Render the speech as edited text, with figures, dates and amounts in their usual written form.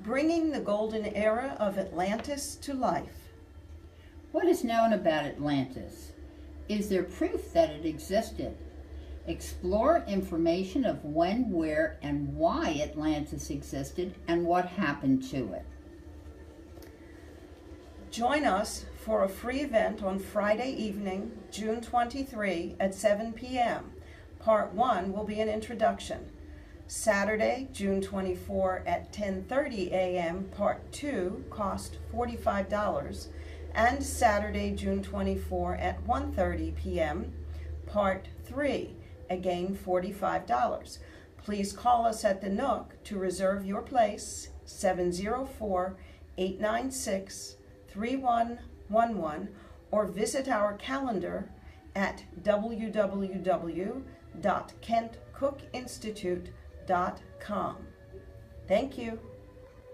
bringing the golden era of Atlantis to life. What is known about Atlantis? Is there proof that it existed? Explore information of when, where, and why Atlantis existed and what happened to it. Join us for a free event on Friday evening, June 23 at 7 p.m. Part 1 will be an introduction. Saturday, June 24 at 10:30 a.m. Part 2 cost $45. And Saturday, June 24 at 1:30 p.m. Part 3, again $45. Please call us at the Nook to reserve your place, 704-896-3111, or visit our calendar at www.kentcookinstitute.com. Thank you.